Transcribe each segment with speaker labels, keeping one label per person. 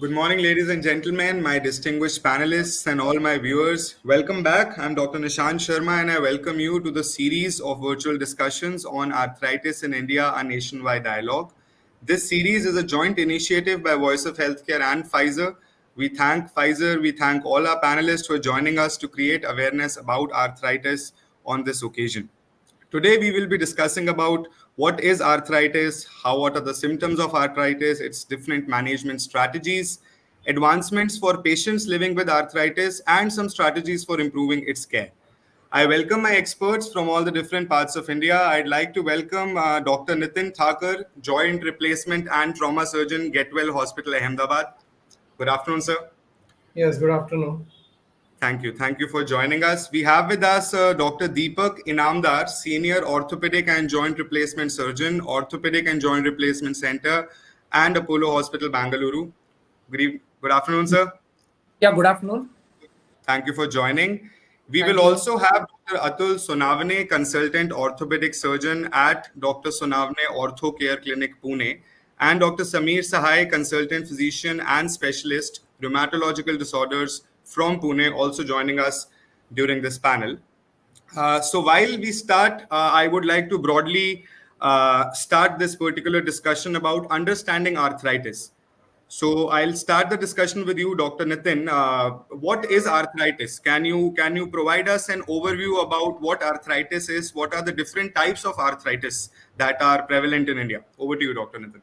Speaker 1: Good morning, ladies and gentlemen, my distinguished panelists, and all my viewers. Welcome back. I'm Dr. Nishant Sharma, and I welcome you to the series of virtual discussions on arthritis in India, a nationwide dialogue. This series is a joint initiative by Voice of Healthcare and Pfizer. We thank Pfizer, we thank all our panelists for joining us to create awareness about arthritis on this occasion. Today we will be discussing about what is arthritis, what are the symptoms of arthritis, its different management strategies, advancements for patients living with arthritis, and some strategies for improving its care. I welcome my experts from all the different parts of India. I'd like to welcome Dr. Nitin Thakkar, joint replacement and trauma surgeon, Getwell Hospital, Ahmedabad. Good afternoon, sir.
Speaker 2: Yes, good afternoon.
Speaker 1: Thank you. Thank you for joining us. We have with us Dr. Deepak Inamdar, Senior Orthopedic and Joint Replacement Surgeon, Orthopedic and Joint Replacement Center, and Apollo Hospital, Bengaluru. Good afternoon, sir.
Speaker 3: Yeah, good afternoon.
Speaker 1: Thank you for joining. We will
Speaker 3: Thank you.
Speaker 1: also have Dr. Atul Sonawane, Consultant Orthopedic Surgeon at Dr. Sonawane Ortho Care Clinic, Pune, and Dr. Sameer Sahay, Consultant Physician and Specialist, Rheumatological Disorders from Pune, also joining us during this panel. So while we start, I would like to broadly start this particular discussion about understanding arthritis. So I'll start the discussion with you, Dr. Nitin. What is arthritis? Can you provide us an overview about what arthritis is? What are the different types of arthritis that are prevalent in India? Over to you, Dr. Nitin.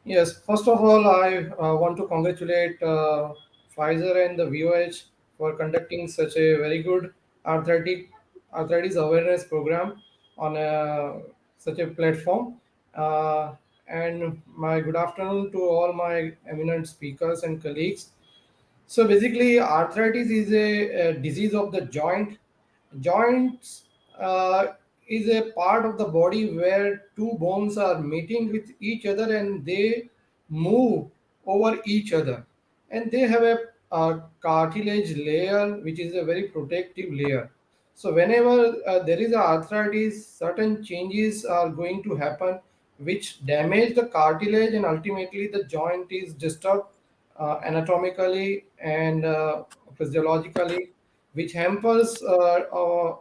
Speaker 2: Yes, first of all, I want to congratulate Pfizer and the VOH for conducting such a very good arthritis awareness program on such a platform. Uh, and my good afternoon to all my eminent speakers and colleagues. So basically, arthritis is a disease of the joint. Joints is a part of the body where two bones are meeting with each other and they move over each other. And they have a cartilage layer which is a very protective layer. So whenever there is a arthritis, certain changes are going to happen which damage the cartilage and ultimately the joint is disturbed anatomically and physiologically, which hampers to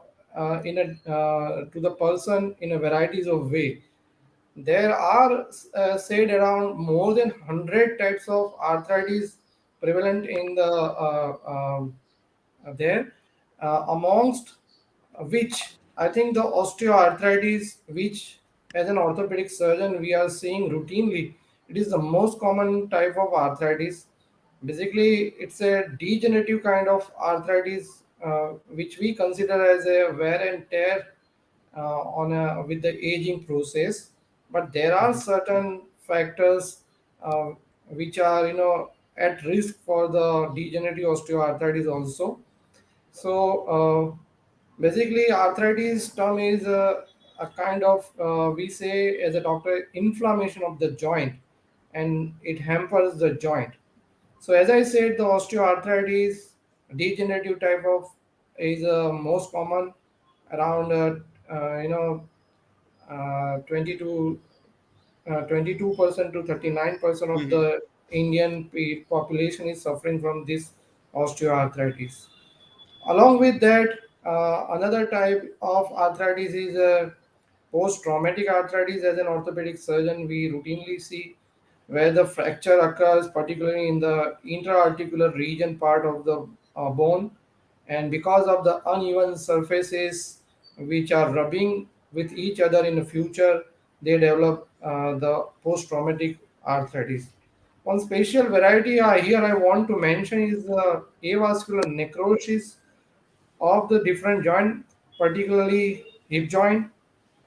Speaker 2: the person in a varieties of way. There are said around more than 100 types of arthritis prevalent in the there, amongst which I think the osteoarthritis, which as an orthopedic surgeon we are seeing routinely, it is the most common type of arthritis. Basically, it's a degenerative kind of arthritis, which we consider as a wear and tear with the aging process. But there are certain factors uh, which are at risk for the degenerative osteoarthritis also. So basically, arthritis term is a kind of we say as a doctor inflammation of the joint, and it hampers the joint. So as I said, the osteoarthritis degenerative type of is most common around 20 to 22% to 39% of
Speaker 1: Mhm.
Speaker 2: the Indian population is suffering from this osteoarthritis. Along with that, another type of arthritis is post-traumatic arthritis. As an orthopedic surgeon, we routinely see where the fracture occurs, particularly in the intra-articular region part of the bone, and because of the uneven surfaces which are rubbing with each other in the future, they develop the post-traumatic arthritis. One special variety here I want to mention is avascular necrosis of the different joint, particularly hip joint,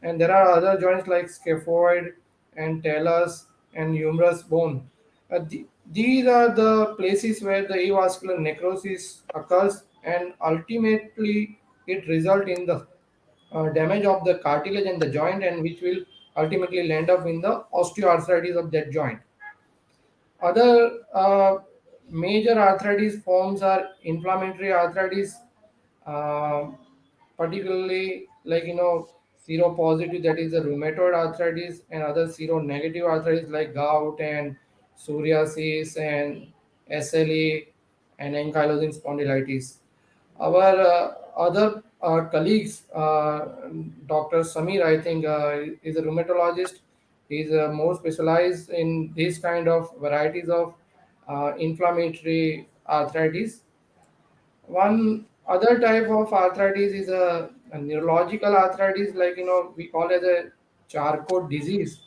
Speaker 2: and there are other joints like scaphoid and talus and humerus bone. These are the places where the avascular necrosis occurs, and ultimately it result in the damage of the cartilage and the joint, and which will ultimately land up in the osteoarthritis of that joint. Other major arthritis forms are inflammatory arthritis, um, particularly like seropositive, that is the rheumatoid arthritis, and other seronegative arthritis like gout and psoriasis, and SLE, and ankylosing spondylitis. Our other colleagues, Dr. Samir, I think, is a rheumatologist. He's more specialized in these kind of varieties of inflammatory arthritis. One other type of arthritis is a neurological arthritis, like we call it a Charcot disease,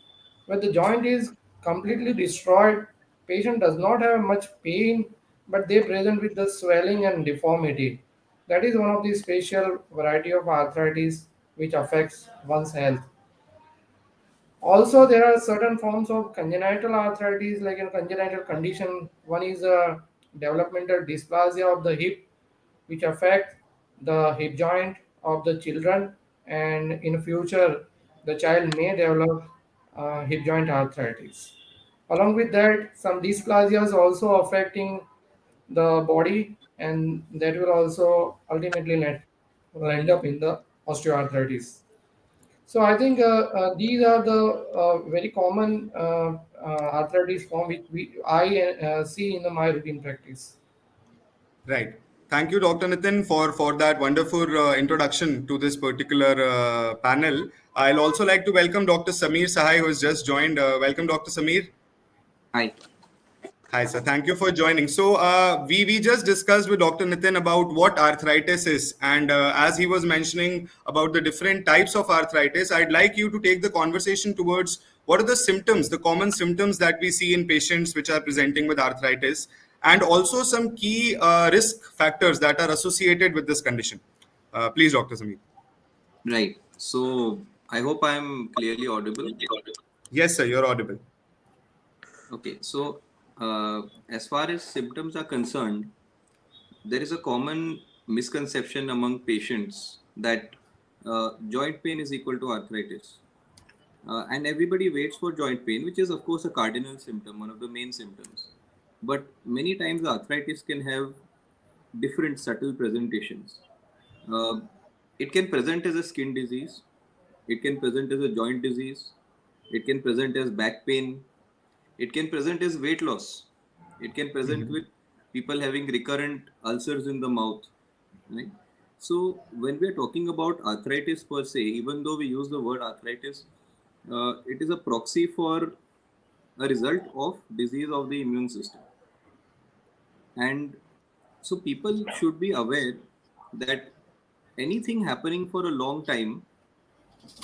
Speaker 2: where the joint is completely destroyed. Patient does not have much pain, but they present with the swelling and deformity. That is one of the special variety of arthritis which affects one's health. Also, there are certain forms of congenital arthritis, like in congenital condition. One is a developmental dysplasia of the hip, which affect the hip joint of the children, and in future the child may develop hip joint arthritis. Along with that, some dysplasias also affecting the body, and that will also ultimately will end up in the osteoarthritis. So I think these are the very common arthritis form which I see in my routine practice.
Speaker 1: Right. Thank you, Dr. Nitin, for that wonderful introduction to this particular panel. I'll also like to welcome Dr. Samir Sahay, who has just joined. Welcome, Dr. Samir.
Speaker 3: Hi.
Speaker 1: Hi, sir. Thank you for joining. So, we just discussed with Dr. Nitin about what arthritis is, and as he was mentioning about the different types of arthritis, I'd like you to take the conversation towards what are the symptoms, the common symptoms that we see in patients which are presenting with arthritis, and also some key risk factors that are associated with this condition. Please, Dr. Samir.
Speaker 3: Right. So I hope I'm clearly audible.
Speaker 1: Yes, sir. You're audible.
Speaker 3: Okay. So as far as symptoms are concerned, there is a common misconception among patients that joint pain is equal to arthritis. And everybody waits for joint pain, which is, of course, a cardinal symptom, one of the main symptoms. But many times, arthritis can have different subtle presentations. Uh, it can present as a skin disease, it can present as a joint disease, it can present as back pain, it can present as weight loss, it can present with people having recurrent ulcers in the mouth, right? So when we are talking about arthritis per se, even though we use the word arthritis, it is a proxy for a result of disease of the immune system. And so people should be aware that anything happening for a long time,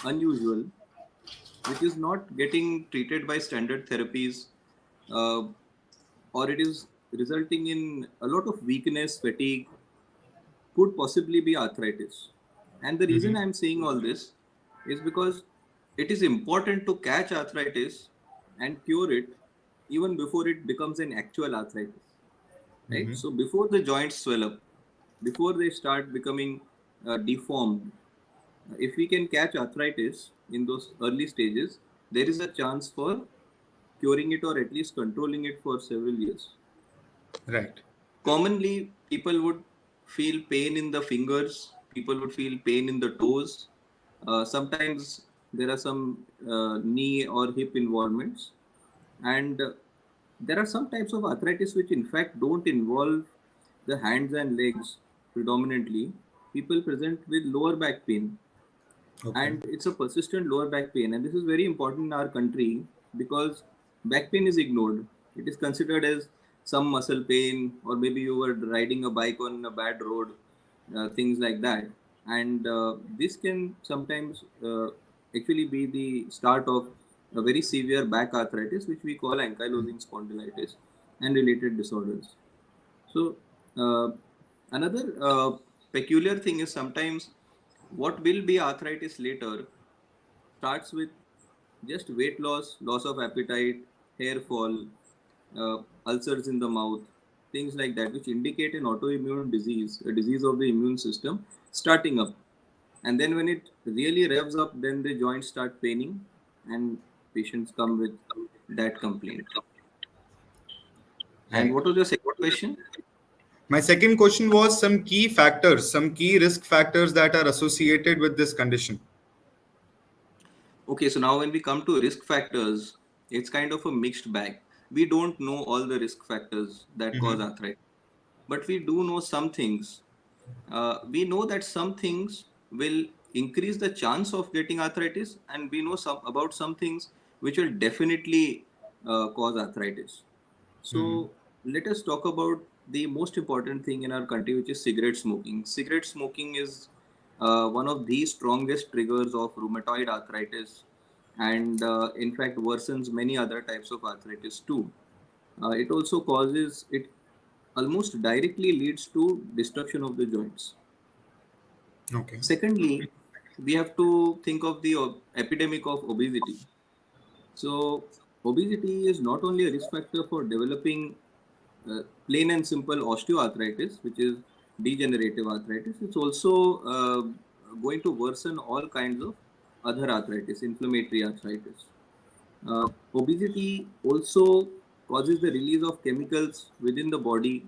Speaker 3: unusual, which is not getting treated by standard therapies, uh, or it is resulting in a lot of weakness, fatigue, could possibly be arthritis. And the reason I'm saying all this is because it is important to catch arthritis and cure it even before it becomes an actual arthritis, right? So before the joints swell up, before they start becoming deformed, if we can catch arthritis in those early stages, there is a chance for curing it or at least controlling it for several years.
Speaker 1: Right.
Speaker 3: Commonly, people would feel pain in the fingers, people would feel pain in the toes. Sometimes there are some knee or hip involvements. And there are some types of arthritis which, in fact, don't involve the hands and legs predominantly. People present with lower back pain,
Speaker 1: Okay.
Speaker 3: and it's a persistent lower back pain. And this is very important in our country because back pain is ignored. It is considered as some muscle pain, or maybe you were riding a bike on a bad road, things like that. And this can sometimes actually be the start of a very severe back arthritis, which we call ankylosing spondylitis and related disorders. So, another peculiar thing is sometimes what will be arthritis later starts with just weight loss, loss of appetite, hair fall, ulcers in the mouth, things like that, which indicate an autoimmune disease, a disease of the immune system starting up. And then when it really revs up, then the joints start paining and patients come with that complaint. And
Speaker 1: Right.
Speaker 3: what was your second question?
Speaker 1: My second question was some key factors, some key risk factors that are associated with this condition.
Speaker 3: Okay, so now when we come to risk factors, it's kind of a mixed bag. we don't know all the risk factors that cause
Speaker 1: Mm-hmm.
Speaker 3: arthritis, but we do know some things. We know that some things will increase the chance of getting arthritis, and we know about some things which will definitely cause arthritis.
Speaker 1: Mm-hmm.
Speaker 3: So let us talk about the most important thing in our country, which is cigarette smoking. Cigarette smoking is one of the strongest triggers of rheumatoid arthritis, and in fact worsens many other types of arthritis too. It also causes it almost directly leads to destruction of the joints.
Speaker 1: Okay.
Speaker 3: Secondly, we have to think of the epidemic of obesity. So, obesity is not only a risk factor for developing plain and simple osteoarthritis, which is degenerative arthritis, it's also going to worsen all kinds of other arthritis, inflammatory arthritis. Obesity also causes the release of chemicals within the body,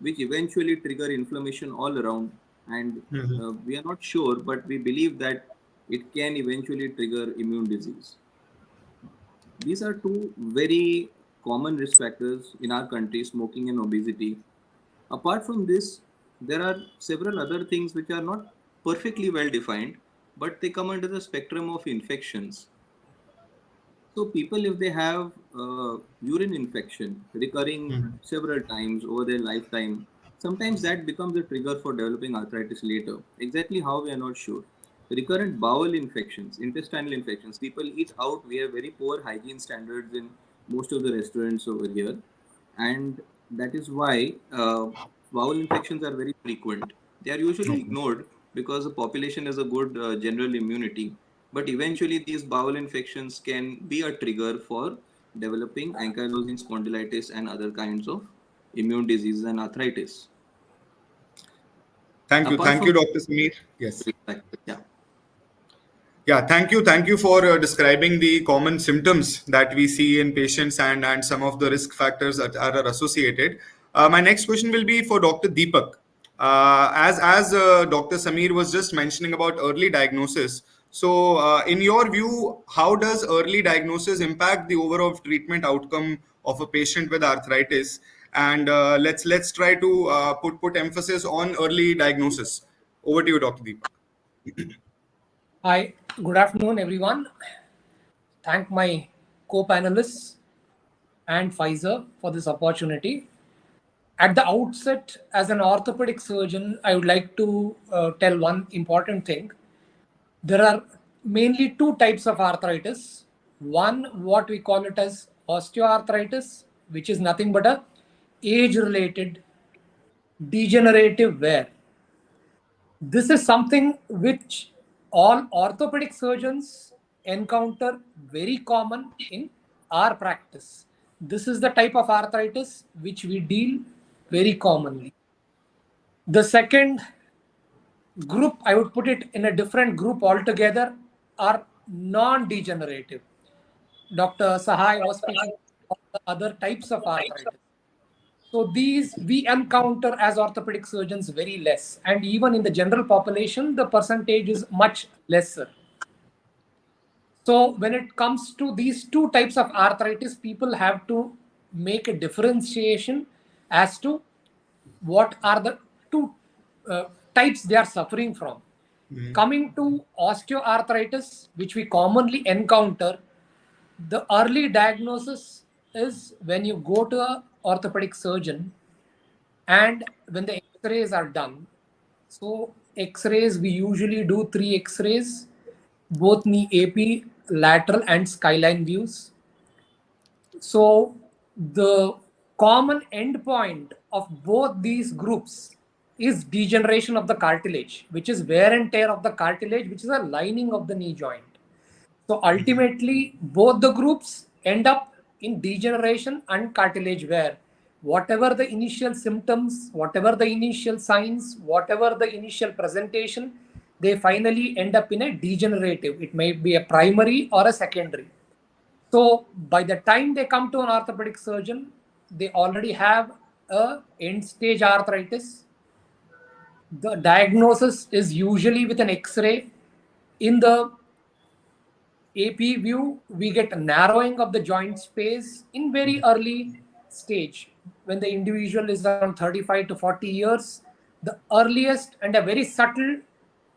Speaker 3: which eventually trigger inflammation all around. And
Speaker 1: Mm-hmm.
Speaker 3: we are not sure, but we believe that it can eventually trigger immune disease. These are two very common risk factors in our country, smoking and obesity. Apart from this, there are several other things which are not perfectly well defined, but they come under the spectrum of infections. So people, if they have urine infection recurring
Speaker 1: Mm-hmm.
Speaker 3: several times over their lifetime, sometimes that becomes a trigger for developing arthritis later. Exactly how, we are not sure. Recurrent bowel infections, intestinal infections. People eat out. We have very poor hygiene standards in most of the restaurants over here, and that is why bowel infections are very frequent. They are usually
Speaker 1: Okay.
Speaker 3: ignored because the population has a good general immunity, but eventually these bowel infections can be a trigger for developing ankylosing spondylitis and other kinds of immune diseases and arthritis.
Speaker 1: Thank you.
Speaker 3: Apart
Speaker 1: Thank
Speaker 3: from
Speaker 1: you, Dr. Sameer. Yes.
Speaker 3: risk factors, yeah.
Speaker 1: Yeah, thank you. Thank you for describing the common symptoms that we see in patients and some of the risk factors that are associated. My next question will be for Dr. Deepak. As Dr. Sameer was just mentioning about early diagnosis. So, in your view, how does early diagnosis impact the overall treatment outcome of a patient with arthritis? And let's try to put emphasis on early diagnosis. Over to you, Dr. Deepak.
Speaker 4: Hi, good afternoon, everyone. Thank my co-panelists and Pfizer for this opportunity. At the outset, as an orthopedic surgeon, I would like to tell one important thing. There are mainly two types of arthritis. One, what we call it as osteoarthritis, which is nothing but a age-related degenerative wear. This is something which all orthopedic surgeons encounter very common in our practice. This is the type of arthritis which we deal very commonly. The second group, I would put it in a different group altogether, are non-degenerative. Dr. Sahay was speaking of the other types of arthritis. So these we encounter as orthopedic surgeons very less. And even in the general population, the percentage is much lesser. So when it comes to these two types of arthritis, people have to make a differentiation as to what are the two types they are suffering from. Coming to osteoarthritis, which we commonly encounter, the early diagnosis is when you go to a orthopedic surgeon and when the x-rays are done. So x-rays, we usually do 3 x-rays, both knee AP, lateral and skyline views. So the common endpoint of both these groups is degeneration of the cartilage, which is wear and tear of the cartilage, which is a lining of the knee joint. So ultimately, both the groups end up in degeneration and cartilage wear. Whatever the initial symptoms, whatever the initial signs, whatever the initial presentation, they finally end up in a degenerative. It may be a primary or a secondary. So by the time they come to an orthopedic surgeon, they already have a end stage arthritis. The diagnosis is usually with an X-ray. In the AP view, we get a narrowing of the joint space in very early stage. When the individual is around 35 to 40 years, the earliest and a very subtle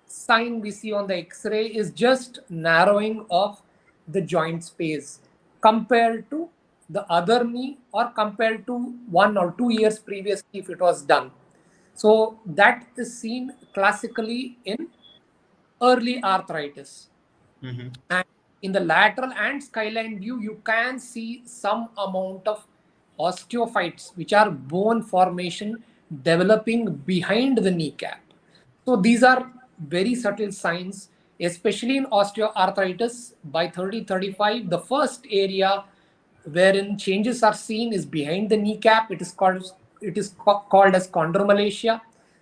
Speaker 4: sign we see on the X-ray is just narrowing of the joint space compared to the other knee or compared to 1 or 2 years previously if it was done. So that is seen classically in early arthritis.
Speaker 1: Mm-hmm.
Speaker 4: And in the lateral and skyline view, you can see some amount of osteophytes, which are bone formation developing behind the kneecap. So these are very subtle signs, especially in osteoarthritis. By 30-35, the first area wherein changes are seen is behind the kneecap. Called as chondromalacia.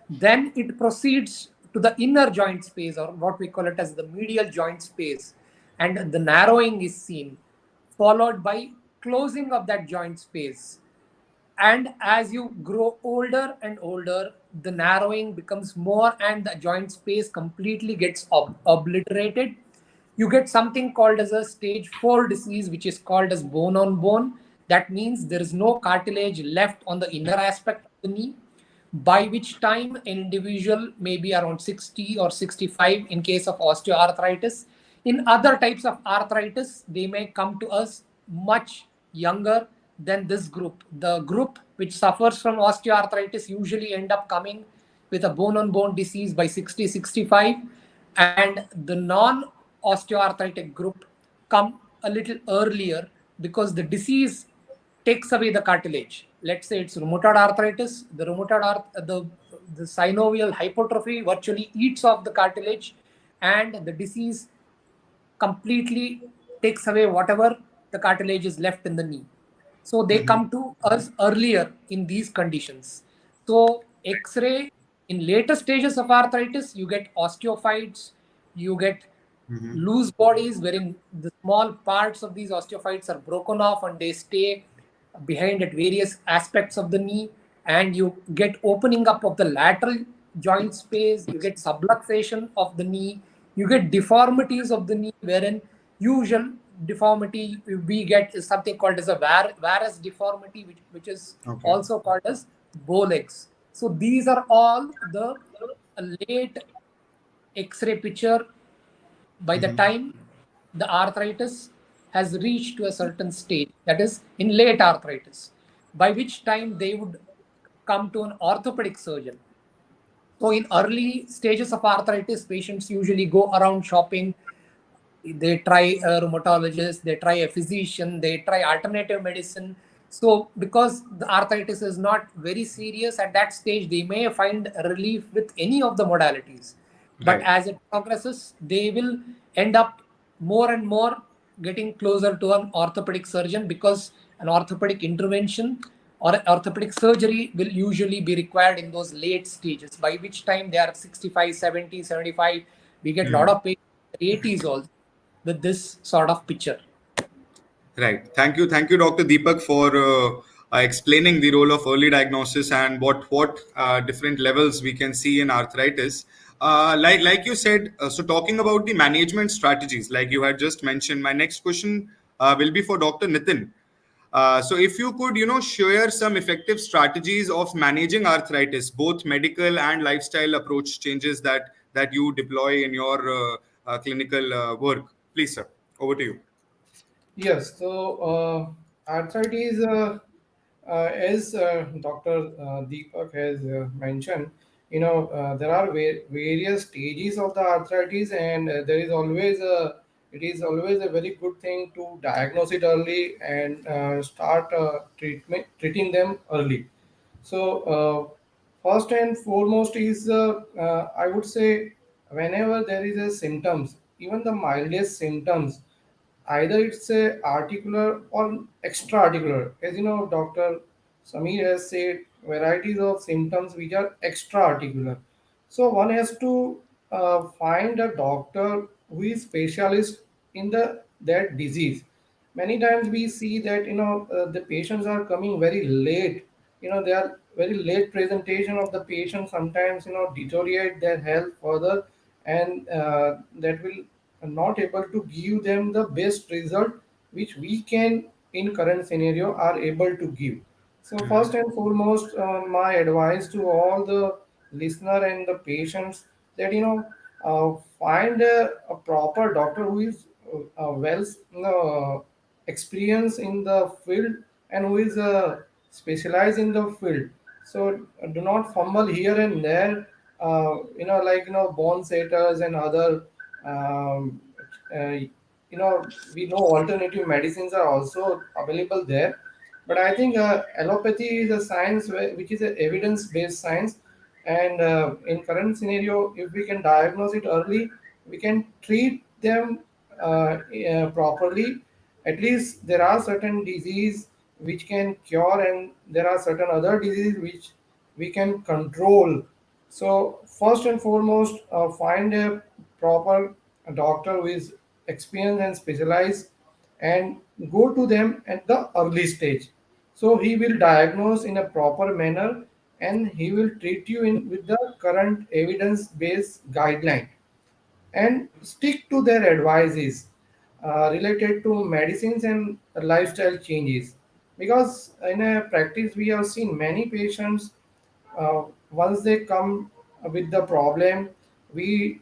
Speaker 4: Then it proceeds to the inner joint space, or what we call it as the medial joint space, and the narrowing is seen, followed by closing of that joint space. And as you grow older and older, the narrowing becomes more and the joint space completely gets obliterated. You get something called as a stage 4 disease, which is called as bone on bone. That means there is no cartilage left on the inner aspect of the knee, by which time an individual may be around 60 or 65 in case of osteoarthritis. In other types of arthritis, they may come to us much younger than this group. The group which suffers from osteoarthritis usually end up coming with a bone on bone disease by 60, 65, and the non osteoarthritic group come a little earlier because the disease takes away the cartilage. Let's say it's rheumatoid arthritis. The synovial hypertrophy virtually eats off the cartilage, and the disease completely takes away whatever the cartilage is left in the knee. So they
Speaker 1: Mm-hmm.
Speaker 4: come to us earlier in these conditions. So X-ray in later stages of arthritis, you get osteophytes, you get
Speaker 1: Mm-hmm.
Speaker 4: loose bodies wherein the small parts of these osteophytes are broken off and they stay behind at various aspects of the knee, and you get opening up of the lateral joint space, you get subluxation of the knee, you get deformities of the knee, wherein usual deformity we get is something called as a varus deformity, which is
Speaker 1: Okay.
Speaker 4: also called as bow legs. So these are all the late X-ray picture by the
Speaker 1: Mm-hmm.
Speaker 4: time the arthritis has reached to a certain stage, that is in late arthritis, by which time they would come to an orthopedic surgeon. So in early stages of arthritis, patients usually go around shopping. They try a rheumatologist, they try a physician, they try alternative medicine. So because the arthritis is not very serious at that stage, they may find relief with any of the modalities. But
Speaker 1: Right.
Speaker 4: as it progresses, they will end up more and more getting closer to an orthopedic surgeon, because an orthopedic intervention or orthopedic surgery will usually be required in those late stages, by which time they are 65, 70, 75. We get a lot
Speaker 1: Mm-hmm.
Speaker 4: of patients in their 80s also with this sort of picture.
Speaker 1: Right. Thank you, Dr. Deepak, for explaining the role of early diagnosis and what different levels we can see in arthritis. Like you said, so talking about the management strategies, like you had just mentioned, my next question will be for Dr. Nitin. So if you could, share some effective strategies of managing arthritis, both medical and lifestyle approach changes that you deploy in your clinical work, please, sir. Over to you.
Speaker 2: Yes, so arthritis, as Dr. Deepak has mentioned, there are various stages of the arthritis, and it is always a very good thing to diagnose it early and start treating them early. So, first and foremost is, I would say, whenever there is a symptoms, even the mildest symptoms, either it's a articular or extra articular. As you know, Dr. Samir has said, varieties of symptoms which are extra articular. So one has to find a doctor who is specialist in that disease. Many times we see that the patients are coming very late. They are very late presentation of the patient. Sometimes deteriorate their health further, and that will not able to give them the best result which we can in current scenario are able to give. So first and foremost, my advice to all the listener and the patients that find a proper doctor who is well experienced in the field and who is specialized in the field. So do not fumble here and there, like bone setters and other um, we know alternative medicines are also available there, but I think allopathy is a science which is an evidence based science, and in current scenario if we can diagnose it early, we can treat them properly. At least there are certain disease which can cure, and there are certain other diseases which we can control. So first and foremost, find a proper doctor who is experienced and specialized, and go to them at the early stage. So he will diagnose in a proper manner, and he will treat you in with the current evidence based guideline, and stick to their advices related to medicines and lifestyle changes. Because in a practice we have seen many patients, once they come with the problem, we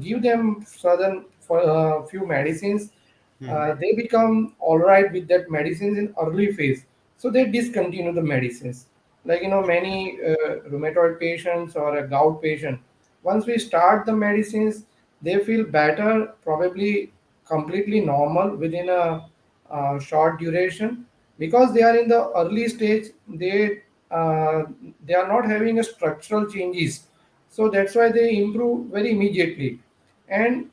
Speaker 2: give them certain for few medicines. They become all right with that medicines in early phase, so they discontinue the medicines. Like many rheumatoid patients or a gout patient, once we start the medicines, they feel better, probably completely normal within a short duration, because they are in the early stage. Uh, they are not having a structural changes, so that's why they improve very immediately. And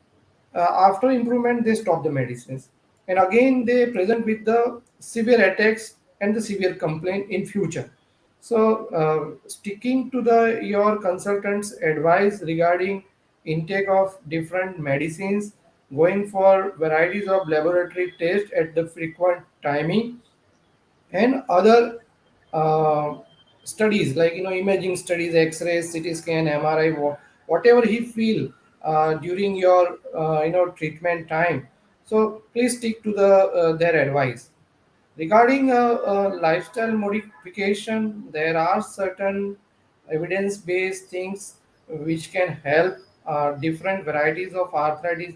Speaker 2: after improvement they stop the medicines, and again they present with the severe attacks and the severe complaint in future. So sticking to the your consultant's advice regarding intake of different medicines, going for varieties of laboratory tests at the frequent timing, and other uh, studies like imaging studies, x-rays, ct scan, mri, whatever he feel during your treatment time. So please stick to their advice. Regarding lifestyle modification, there are certain evidence-based things which can help different varieties of arthritis.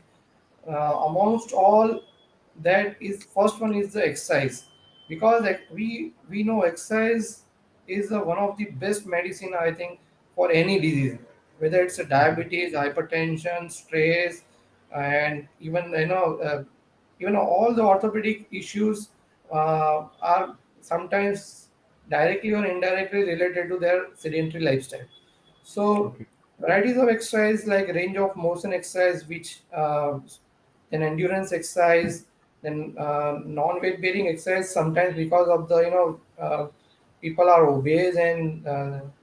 Speaker 2: Amongst all, that is first one is the exercise, because we know exercise is one of the best medicine, I think, for any disease, whether it's a diabetes, hypertension, stress, and even all the orthopedic issues are sometimes directly or indirectly related to their sedentary lifestyle. So
Speaker 1: Okay.
Speaker 2: varieties of exercise like range of motion exercise, which then endurance exercise, then non-weight bearing exercise. Sometimes because of the people are obese, and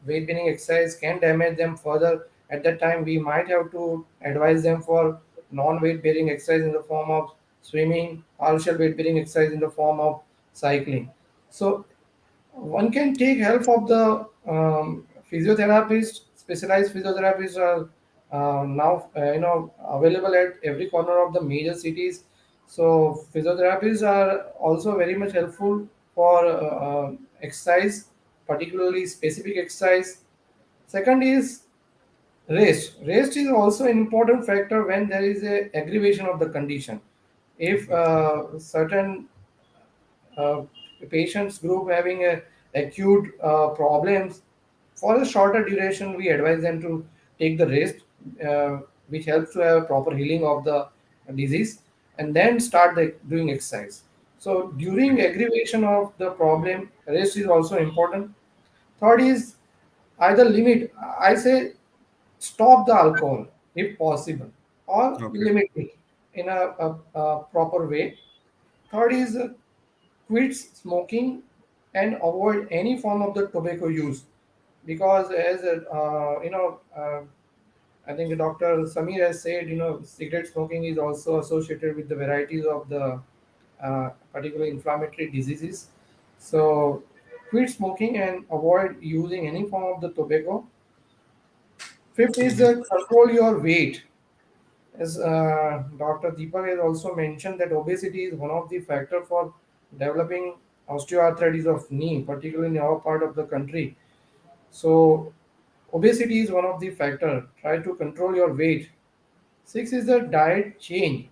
Speaker 2: weight bearing exercise can damage them further. At that time, we might have to advise them for non-weight bearing exercise in the form of swimming, partial weight bearing exercise in the form of cycling. So one can take help of the physiotherapist. Specialized physiotherapists are now available at every corner of the major cities. So physiotherapists are also very much helpful for exercise, particularly specific exercise. Second is rest. Rest is also an important factor when there is a aggravation of the condition. If certain uh, patients group having a acute problems, for a shorter duration we advise them to take the rest, which helps to have proper healing of the disease, and then start doing exercise. So during aggravation of the problem, rest is also important. Third is either limit, I say, stop the alcohol if possible, or
Speaker 1: Okay.
Speaker 2: limit it in a proper way. Third is quit smoking and avoid any form of the tobacco use, because as I think Dr. Samir has said, cigarette smoking is also associated with the varieties of the particular inflammatory diseases. So quit smoking and avoid using any form of the tobacco. Fifth is control your weight. As Dr. Deepak has also mentioned that obesity is one of the factor for developing osteoarthritis of knee, particularly in our part of the country. So obesity is one of the factor. Try to control your weight. Six is the diet change,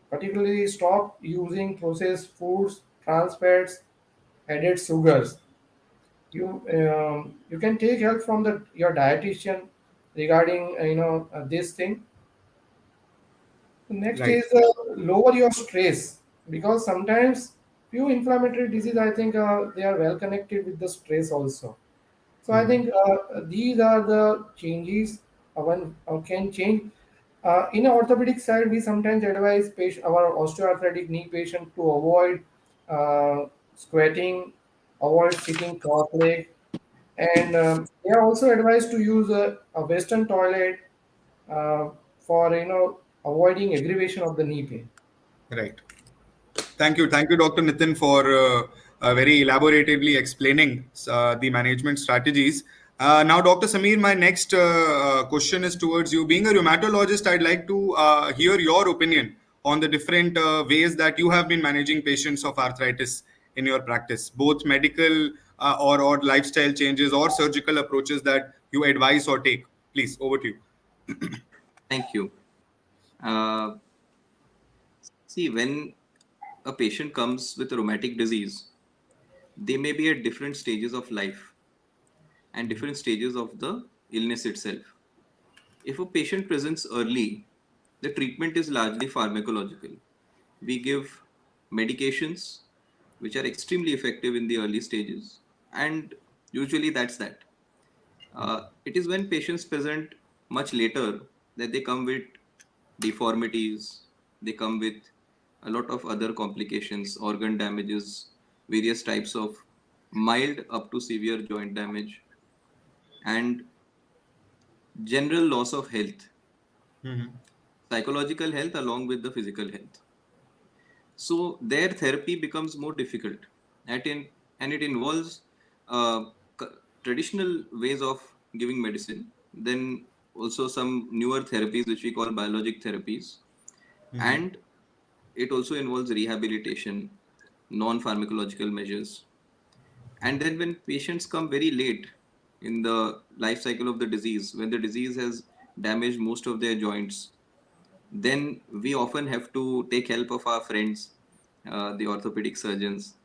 Speaker 2: particularly stop using processed foods, trans fats, added sugars. You can take help from the your dietitian regarding this thing. Next
Speaker 1: Right.
Speaker 2: is lower your stress, because sometimes few inflammatory disease, I think they are well connected with the stress also. So I
Speaker 1: Mhm.
Speaker 2: think these are the changes one can change. In the orthopedic side, we sometimes advise our osteoarthritic knee patient to avoid squatting, avoid sitting cross-legged, and they are also advised to use a Western toilet uh, for avoiding aggravation of the knee pain.
Speaker 1: Right. Thank you, Dr. Nitin, for very elaboratively explaining the management strategies. Now, Dr. Sameer, my next question is towards you. Being a rheumatologist, I'd like to hear your opinion on the different ways that you have been managing patients of arthritis in your practice, both medical or lifestyle changes or surgical approaches that you advise or take. Please, over to you.
Speaker 3: Thank you. Uh, See, when a patient comes with a rheumatic disease, they may be at different stages of life and different stages of the illness itself. If a patient presents early, the treatment is largely pharmacological. We give medications which are extremely effective in the early stages, and usually that's that. It is when patients present much later that they come with deformities, they come with a lot of other complications, organ damages, various types of mild up to severe joint damage, and general loss of health,
Speaker 1: Mhm.
Speaker 3: psychological health along with the physical health. So their therapy becomes more difficult, and it involves uh, traditional ways of giving medicine, then also some newer therapies which we call biologic therapies,
Speaker 1: Mhm.
Speaker 3: and it also involves rehabilitation, non-pharmacological measures. And then when patients come very late in the life cycle of the disease, when the disease has damaged most of their joints, then we often have to take help of our friends, the orthopedic surgeons,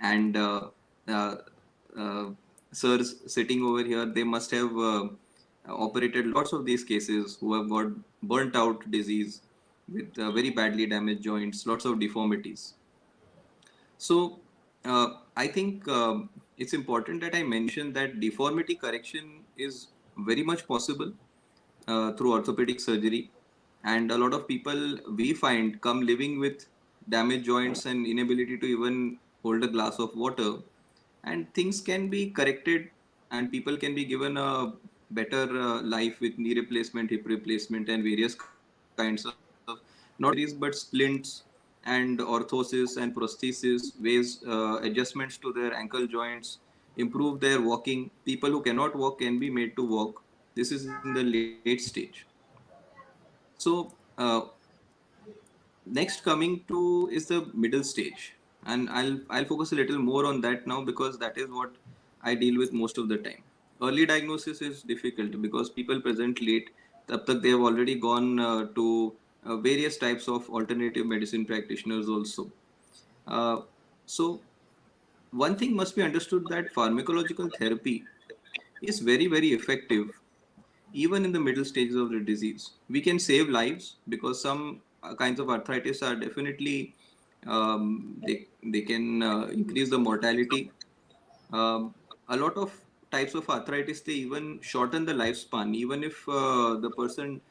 Speaker 3: and uh, uh, sirs sitting over here. They must have operated lots of these cases who have got burnt out disease with very badly damaged joints, lots of deformities. So I think it's important that I mention that deformity correction is very much possible through orthopedic surgery. And a lot of people we find come living with damaged joints and inability to even hold a glass of water. And things can be corrected, and people can be given a better life with knee replacement, hip replacement, and various kinds of not only surgeries but splints and orthosis and prosthesis, ways adjustments to their ankle joints, improve their walking. People who cannot walk can be made to walk. This is in the late stage. So next coming to is the middle stage, and I'll focus a little more on that now because that is what I deal with most of the time. Early diagnosis is difficult because people present late. Tab tak they have already gone to various types of alternative medicine practitioners also. Uh, so one thing must be understood that pharmacological therapy is very very effective even in the middle stages of the disease. We can save lives because some kinds of arthritis are definitely they can increase the mortality. A lot of types of arthritis they even shorten the lifespan. Even if the person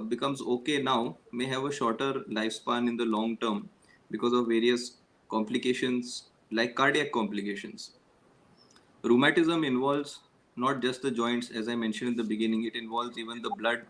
Speaker 3: becomes okay now, may have a shorter lifespan in the long term because of various complications like cardiac complications. Rheumatism involves not just the joints, as I mentioned in the beginning, it involves even the blood,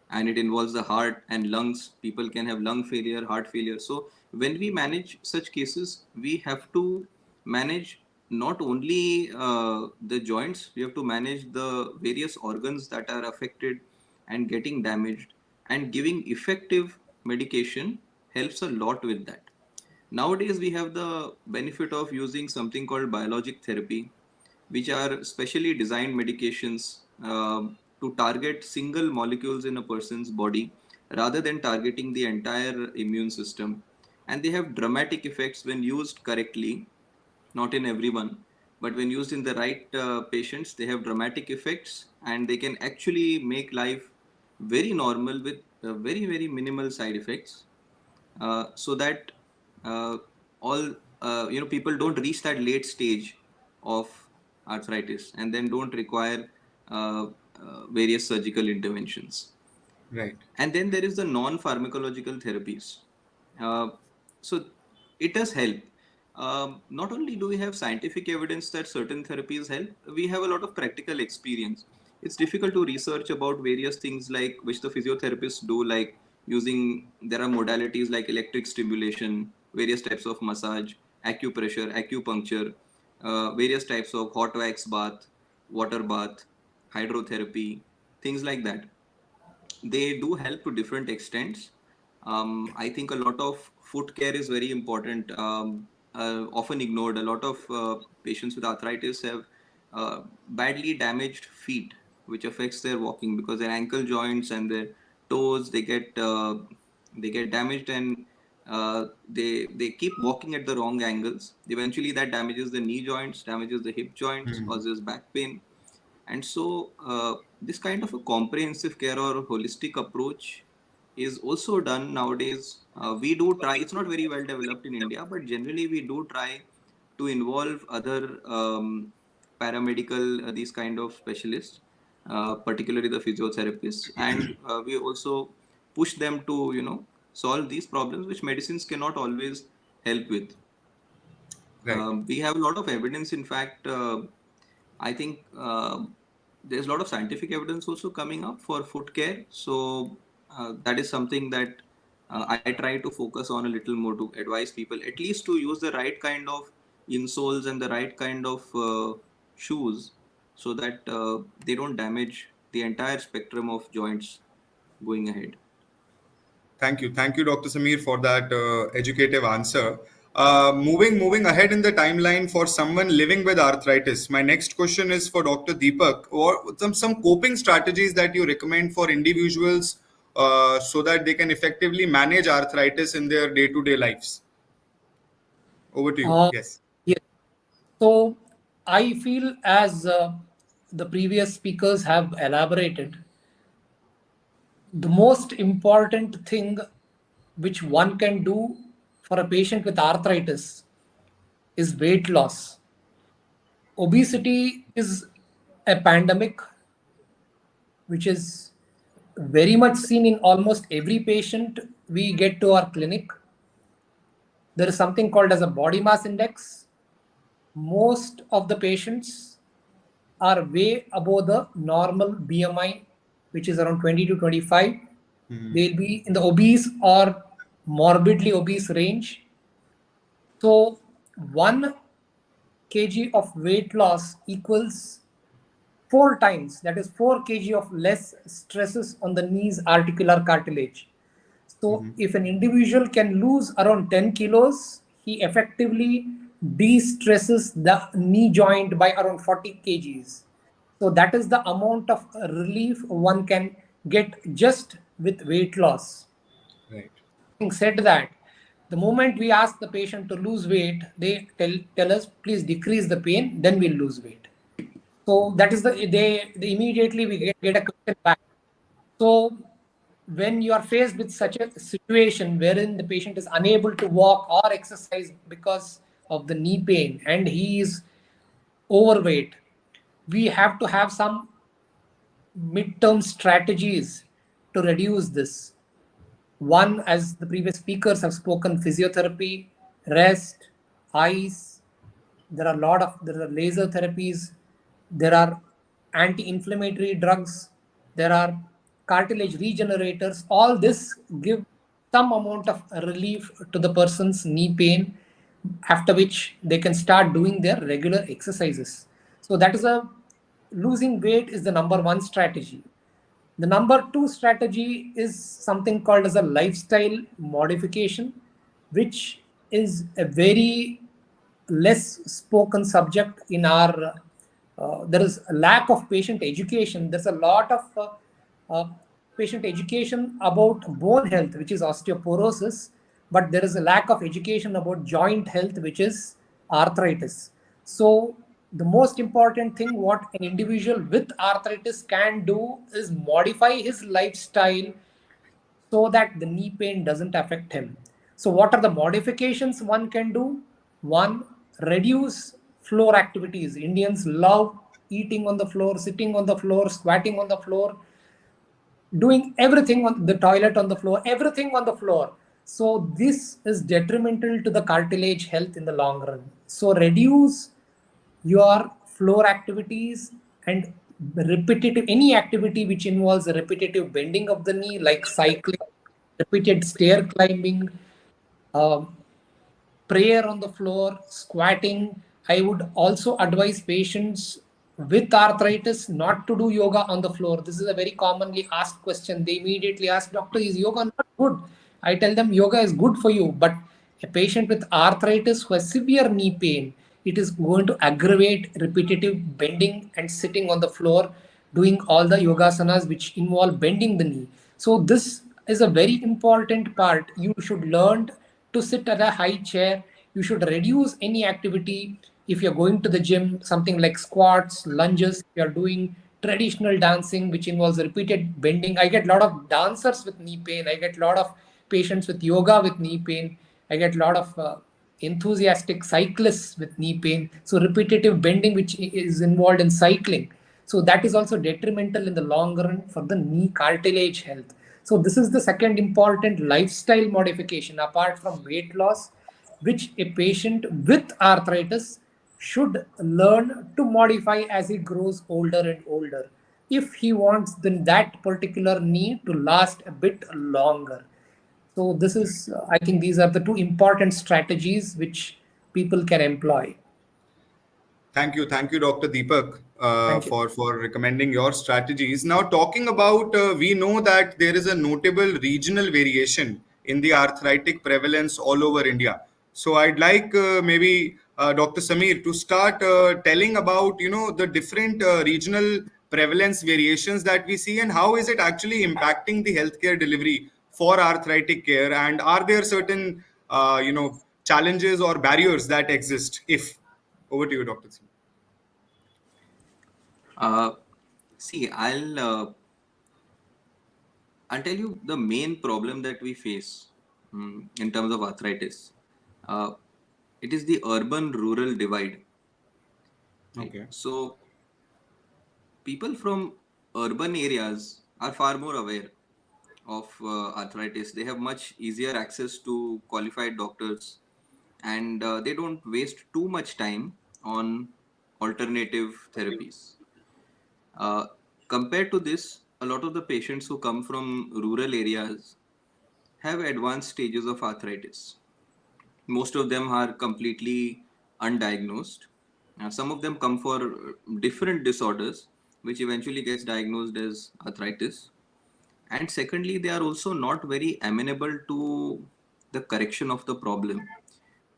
Speaker 3: and it involves the heart and lungs. People can have lung failure, heart failure. So, when we manage such cases, we have to manage not only the joints, we have to manage the various organs that are affected and getting damaged. and giving effective medication helps a lot with that. Nowadays, we have the benefit of using something called biologic therapy, which are specially designed medications to target single molecules in a person's body rather than targeting the entire immune system. And they have dramatic effects when used correctly, not in everyone, but when used in the right patients, they have dramatic effects and they can actually make life very normal with very, very minimal side effects, so that uh, all people don't reach that late stage of arthritis and then don't require various surgical interventions.
Speaker 1: Right.
Speaker 3: And then there is the non-pharmacological therapies. Uh, so it does help. Not only do we have scientific evidence that certain therapies help, we have a lot of practical experience. It's difficult to research about various things like which the physiotherapists do, like there are modalities like electric stimulation, various types of massage, acupressure, acupuncture, various types of hot wax bath, water bath, hydrotherapy, things like that. They do help to different extents. I think a lot of foot care is very important, often ignored. A lot of patients with arthritis have badly damaged feet, which affects their walking because their ankle joints and their toes they get damaged, and they keep walking at the wrong angles. Eventually, that damages the knee joints, damages the hip joints,
Speaker 1: Mhm.
Speaker 3: causes back pain. And so, this kind of a comprehensive care or holistic approach is also done nowadays. We do try, it's not very well developed in India, but generally we do try to involve other paramedical, these kind of specialists, particularly the physiotherapists. And we also push them to, solve these problems which medicines cannot always help with.
Speaker 1: Right.
Speaker 3: We have a lot of evidence, in fact. I think there's a lot of scientific evidence also coming up for foot care. So that is something that I try to focus on a little more to advise people, at least to use the right kind of insoles and the right kind of shoes, so that they don't damage the entire spectrum of joints going ahead.
Speaker 1: Thank you, Dr. Samir, for that educative answer. Moving ahead in the timeline for someone living with arthritis, my next question is for Dr. Deepak. Or some coping strategies that you recommend for individuals so that they can effectively manage arthritis in their day-to-day lives. Over to you.
Speaker 4: Uh,
Speaker 1: Yes.
Speaker 4: yes. So I feel, as the previous speakers have elaborated, the most important thing which one can do for a patient with arthritis is weight loss. Obesity is a pandemic which is very much seen in almost every patient we get to our clinic. There is something called as a body mass index. Most of the patients are way above the normal BMI, which is around 20 to 25. They'll be in the obese or morbidly obese range. So 1 kg of weight loss equals 4 times, that is 4 kg of less stresses on the knees articular cartilage. So if an individual can lose around 10 kilos, he effectively de-stresses the knee joint by around 40 kgs. So that is the amount of relief one can get just with weight loss.
Speaker 1: Right.
Speaker 4: Having said that, the moment we ask the patient to lose weight, they tell us, please decrease the pain, then we'll lose weight. So that is they immediately we get a question back. So when you are faced with such a situation wherein the patient is unable to walk or exercise because of the knee pain and he is overweight, we have to have some midterm strategies to reduce this. One, as the previous speakers have spoken, physiotherapy, rest, ice. There are laser therapies. There are anti-inflammatory drugs. There are cartilage regenerators. All this give some amount of relief to the person's knee pain, after which they can start doing their regular exercises. So that is a losing weight is the number one strategy. The number two strategy is something called as a lifestyle modification, which is a very less spoken subject in our. There is a lack of patient education. There's a lot of uh, patient education about bone health, which is osteoporosis, but there is a lack of education about joint health, which is arthritis. So the most important thing what an individual with arthritis can do is modify his lifestyle so that the knee pain doesn't affect him. So what are the modifications one can do? One, reduce floor activities. Indians love eating on the floor, sitting on the floor, squatting on the floor, doing everything on the toilet, on the floor, everything on the floor. So this is detrimental to the cartilage health in the long run. So reduce your floor activities and repetitive, any activity which involves a repetitive bending of the knee, like cycling, repeated stair climbing, um, prayer on the floor, squatting. I would also advise patients with arthritis not to do yoga on the floor. This is a very commonly asked question. They immediately ask, Doctor, is yoga not good? I tell them yoga is good for you, but a patient with arthritis who has severe knee pain, it is going to aggravate repetitive bending and sitting on the floor, doing all the yogasanas which involve bending the knee. So this is a very important part. You should learn to sit at a high chair. You should reduce any activity. If you're going to the gym, something like squats, lunges, if you're doing traditional dancing, which involves repeated bending. I get a lot of dancers with knee pain. I get a lot of patients with yoga with knee pain. I get a lot of enthusiastic cyclists with knee pain. So repetitive bending, which is involved in cycling. So that is also detrimental in the long run for the knee cartilage health. So this is the second important lifestyle modification apart from weight loss, which a patient with arthritis should learn to modify as he grows older and older, if he wants then that particular knee to last a bit longer. So this is, I think these are the two important strategies which people can employ.
Speaker 1: Thank you, Dr. Deepak,
Speaker 4: Thank you.
Speaker 1: for recommending your strategies. Now, talking about, we know that there is a notable regional variation in the arthritic prevalence all over India. So, I'd like maybe Dr. Samir to start telling about the different regional prevalence variations that we see, and how is it actually impacting the healthcare delivery for arthritic care, and are there certain challenges or barriers that exist? If over to you, Dr. Samir.
Speaker 3: Uh, See, I'll tell you the main problem that we face in terms of arthritis. Uh, it is the urban-rural divide. Right?
Speaker 1: Okay.
Speaker 3: So people from urban areas are far more aware of arthritis. They have much easier access to qualified doctors, and they don't waste too much time on alternative therapies. Uh, Compared to this, a lot of the patients who come from rural areas have advanced stages of arthritis. Most of them are completely undiagnosed. Some of them come for different disorders, which eventually gets diagnosed as arthritis. And secondly, they are also not very amenable to the correction of the problem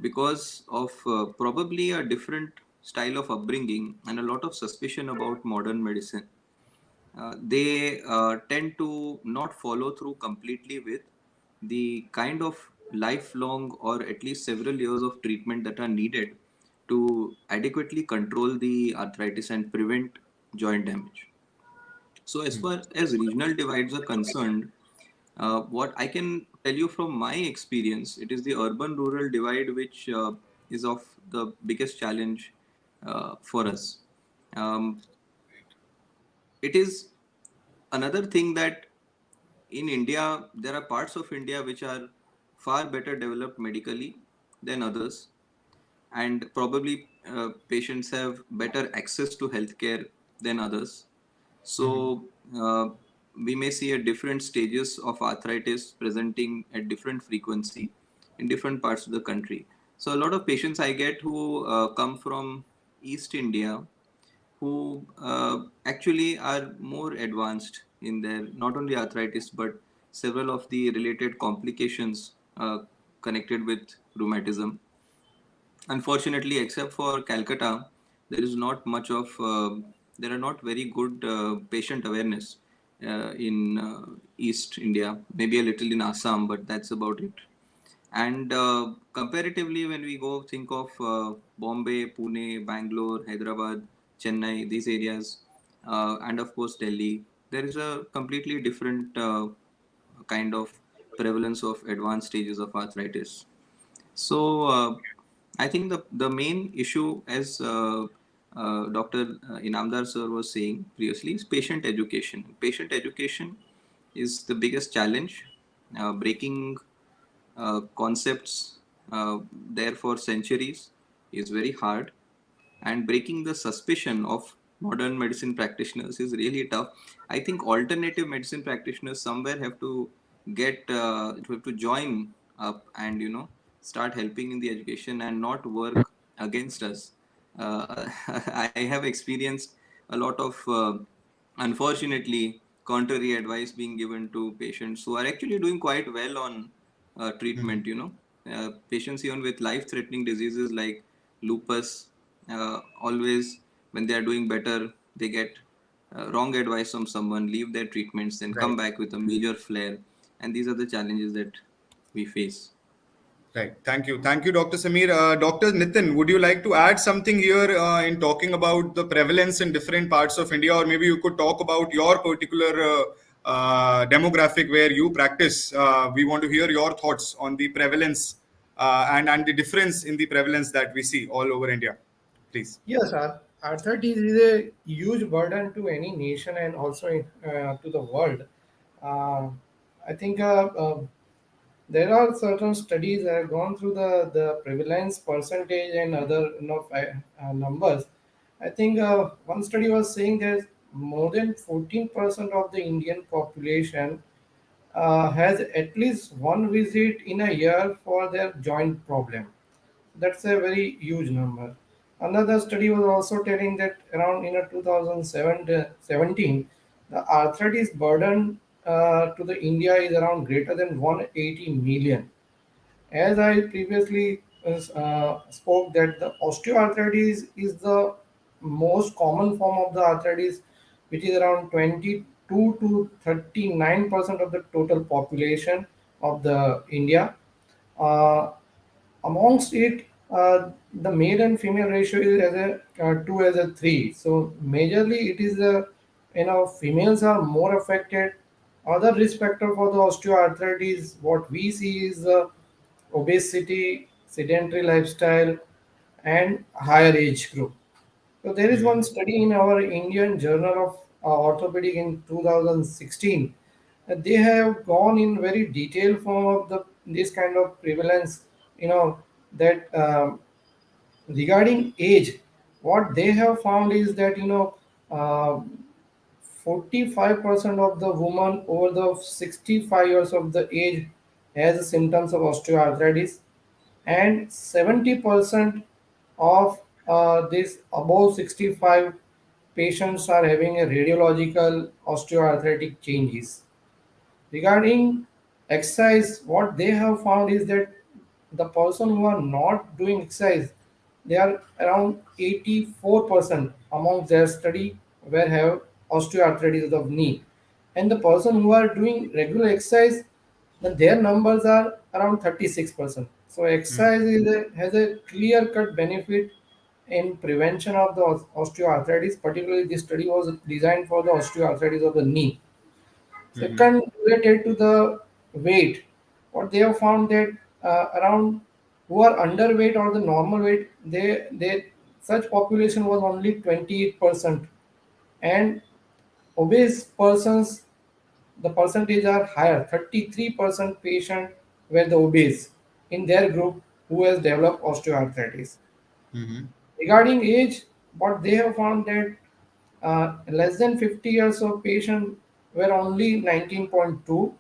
Speaker 3: because of probably a different style of upbringing and a lot of suspicion about modern medicine. They tend to not follow through completely with the kind of lifelong or at least several years of treatment that are needed to adequately control the arthritis and prevent joint damage. So, as far as regional divides are concerned, what I can tell you from my experience, it is the urban rural divide which is of the biggest challenge for us. Um, it is another thing that in India, there are parts of India which are far better developed medically than others, and probably patients have better access to healthcare than others. So, we may see at different stages of arthritis presenting at different frequency in different parts of the country. So, a lot of patients I get who come from East India who actually are more advanced in their not only arthritis but several of the related complications connected with rheumatism. Unfortunately, except for Calcutta, there is not much of there are not very good patient awareness in East India. Maybe a little in Assam, but that's about it. And comparatively, when we go think of Bombay, Pune, Bangalore, Hyderabad, Chennai, these areas, and of course Delhi, there is a completely different kind of prevalence of advanced stages of arthritis. So I think the main issue, as Dr. Inamdar sir was saying previously, is patient education. Patient education is the biggest challenge. Breaking concepts there for centuries is very hard, and breaking the suspicion of modern medicine practitioners is really tough. I think alternative medicine practitioners somewhere have to join up and start helping in the education and not work against us. I have experienced a lot of unfortunately contrary advice being given to patients who are actually doing quite well on treatment. Patients even with life-threatening diseases like lupus, always when they are doing better, they get wrong advice from someone, leave their treatments, then come
Speaker 1: Right.
Speaker 3: back with a major flare. And these are the challenges that we face.
Speaker 1: Right. Thank you, Dr. Sameer. Dr. Nitin, would you like to add something here in talking about the prevalence in different parts of India, or maybe you could talk about your particular demographic where you practice? We want to hear your thoughts on the prevalence and the difference in the prevalence that we see all over India. Please.
Speaker 2: Yes, arthritis is a huge burden to any nation and also to the world. Uh, I think there are certain studies that have gone through the prevalence percentage and other numbers. I think one study was saying that more than 14% of the Indian population has at least one visit in a year for their joint problem. That's a very huge number. Another study was also telling that around in a 2017, the arthritis burden to the India is around greater than 180 million. As I previously spoke, that the osteoarthritis is the most common form of the arthritis, which is around 22 to 39% of the total population of the India. Uh, Amongst it, the male and female ratio is as a 2 as a 3. So majorly it is females are more affected. Other risk factor for the osteoarthritis, what we see is obesity, sedentary lifestyle, and higher age group. So there is one study in our Indian Journal of Orthopedic in 2016. They have gone in very detailed form of the this kind of prevalence. That regarding age, what they have found is that 45% of the woman over the 65 years of the age has symptoms of osteoarthritis, and 70% of this above 65 patients are having a radiological osteoarthritic changes. Regarding exercise, what they have found is that the person who are not doing exercise, they are around 84% among their study where have osteoarthritis of knee. And the person who are doing regular exercise, then their numbers are around 36%. So exercise has a clear cut benefit in prevention of the osteoarthritis. Particularly, this study was designed for the osteoarthritis of the knee. Second, related to the weight, what they have found that around who are underweight or the normal weight, they such population was only 28%, and obese persons, the percentage are higher. 33% patient were the obese in their group who has developed osteoarthritis. Regarding age, what they have found that less than 50 years of patient were only 19.2,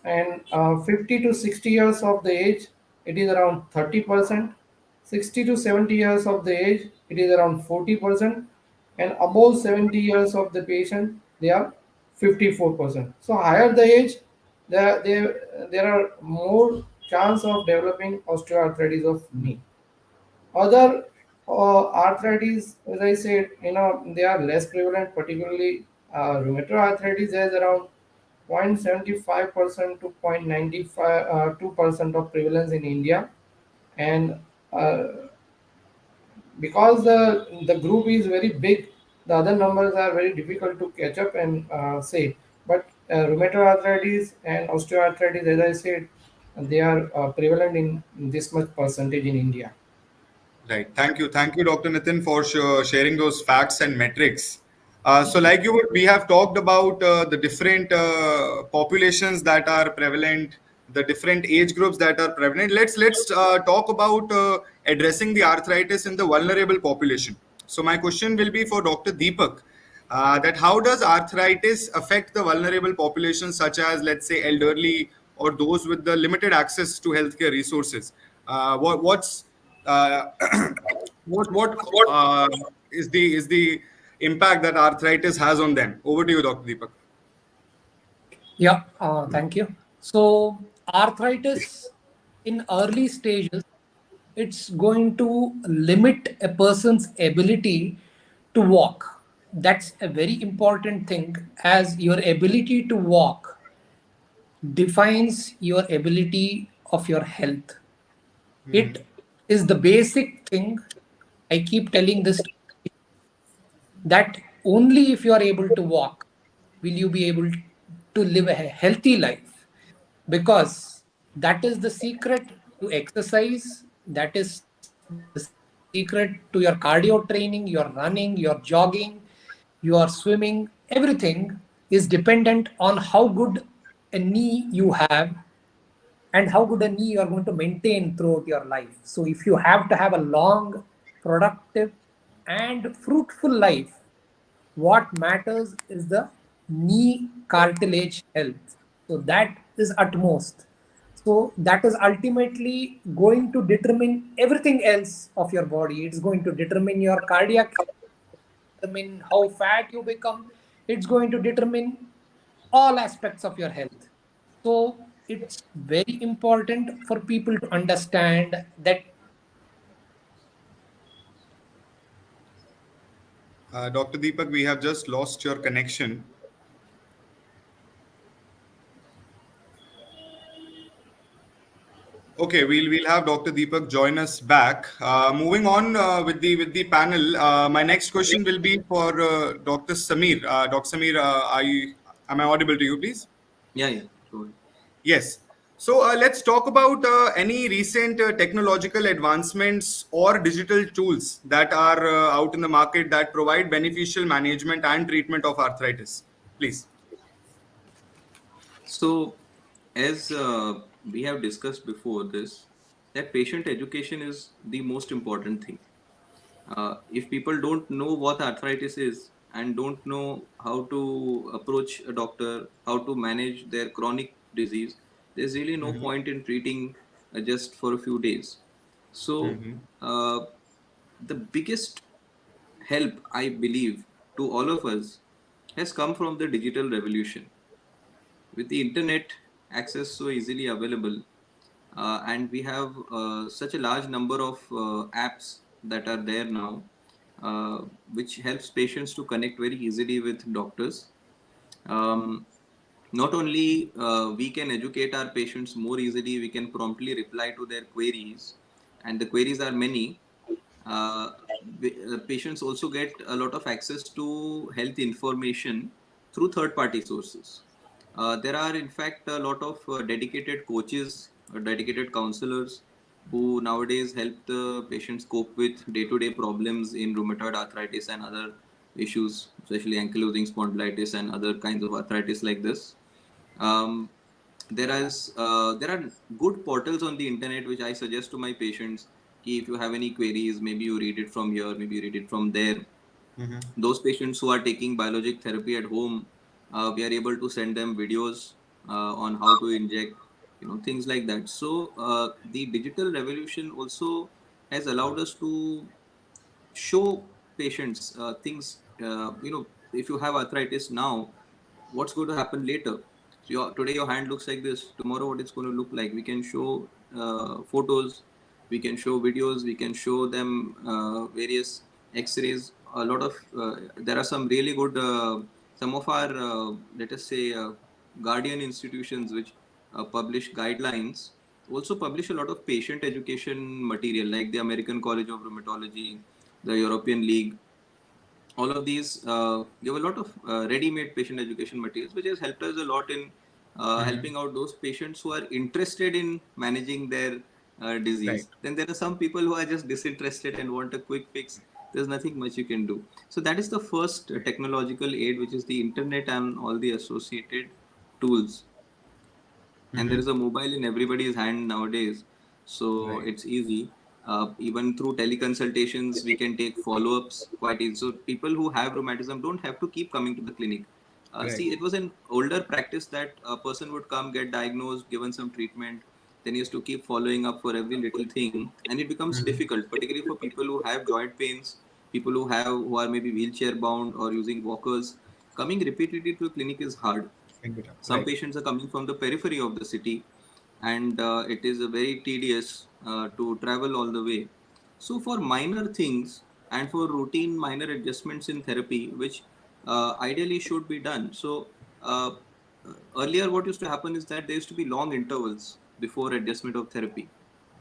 Speaker 2: and 50 to 60 years of the age, it is around 30%. 60 to 70 years of the age, it is around 40%, and above 70 years of the patient, they are 54%. So higher the age, there are more chance of developing osteoarthritis of knee. Other arthritis, as I said, they are less prevalent, particularly rheumatoid arthritis has around 0.75% to 0.95 2% of prevalence in India, and uh, because the group is very big, the other numbers are very difficult to catch up and say. But rheumatoid arthritis and osteoarthritis, as I said, they are prevalent in this much percentage in India.
Speaker 1: Right. Thank you. Thank you, Dr. Nitin, for sharing those facts and metrics. So, like we have talked about the different populations that are prevalent, the different age groups that are prevalent. Let's talk about addressing the arthritis in the vulnerable population. So, my question will be for Dr. Deepak. That how does arthritis affect the vulnerable population, such as, let's say, elderly or those with the limited access to healthcare resources? What's uh, what is the impact that arthritis has on them? Over to you, Dr. Deepak.
Speaker 4: Yeah, thank you. So, arthritis in early stages, it's going to limit a person's ability to walk. That's a very important thing, as your ability to walk defines your ability of your health. It is the basic thing. I keep telling this that only if you are able to walk will you be able to live a healthy life, because that is the secret to exercise, that is the secret to your cardio training, your running, your jogging, your swimming. Everything is dependent on how good a knee you have and how good a knee you are going to maintain throughout your life. So if you have to have a long, productive, and fruitful life, what matters is the knee cartilage health. So that is utmost. So that is ultimately going to determine everything else of your body. It's going to determine your cardiac health, determine how fat you become. It's going to determine all aspects of your health. So it's very important for people to understand that.
Speaker 1: Dr. Deepak, we have just lost your connection. Okay, we'll have Dr. Deepak join us back. Moving on with the panel. My next question will be for Dr. Samir. Dr. Samir, am I audible to you, please?
Speaker 3: Yeah, yeah, sure.
Speaker 1: Yes. So let's talk about any recent technological advancements or digital tools that are out in the market that provide beneficial management and treatment of arthritis. Please.
Speaker 3: So, as we have discussed before this, that patient education is the most important thing. If people don't know what arthritis is and don't know how to approach a doctor, how to manage their chronic disease, there's really no point in treating just for a few days. So, uh, the biggest help, I believe, to all of us has come from the digital revolution. With the internet access so easily available, and we have such a large number of apps that are there now, uh, which helps patients to connect very easily with doctors. um, Not only we can educate our patients more easily, we can promptly reply to their queries, and the queries are many. uh, Patients also get a lot of access to health information through third party sources. There are in fact a lot of dedicated coaches, dedicated counselors who nowadays help the patients cope with day to day problems in rheumatoid arthritis and other issues, especially ankylosing spondylitis and other kinds of arthritis like this. um, there are good portals on the internet which I suggest to my patients. If you have any queries, maybe you read it from here, maybe you read it from there. Those patients who are taking biologic therapy at home, we are able to send them videos on how to inject, things like that. So the digital revolution also has allowed us to show patients things. If you have arthritis now, what's going to happen later. So today your hand looks like this. Tomorrow, what it's going to look like? We can show photos, we can show videos, we can show them various X-rays. A lot of there are some really good. Some of our let us say guardian institutions which publish guidelines also publish a lot of patient education material, like the American College of Rheumatology, the European League. All of these give a lot of ready-made patient education materials, which has helped us a lot in helping out those patients who are interested in managing their
Speaker 1: Right.
Speaker 3: disease. Then there are some people who are just disinterested and want a quick fix. There's nothing much you can do. So that is the first technological aid, which is the internet and all the associated tools. And there is a mobile in everybody's hand nowadays, so
Speaker 1: Right.
Speaker 3: it's easy. Even through teleconsultations we can take follow-ups quite easy, so people who have rheumatism don't have to keep coming to the clinic.
Speaker 1: Right.
Speaker 3: See, it was an older practice that a person would come, get diagnosed, given some treatment, then he has to keep following up for every little thing, and it becomes difficult, particularly for people who have joint pains, people who are maybe wheelchair bound or using walkers. Coming repeatedly to a clinic is hard. Some
Speaker 1: Right.
Speaker 3: patients are coming from the periphery of the city, and it is very tedious to travel all the way. So, for minor things and for routine minor adjustments in therapy, which ideally should be done. So, earlier, what used to happen is that there used to be long intervals before adjustment of therapy.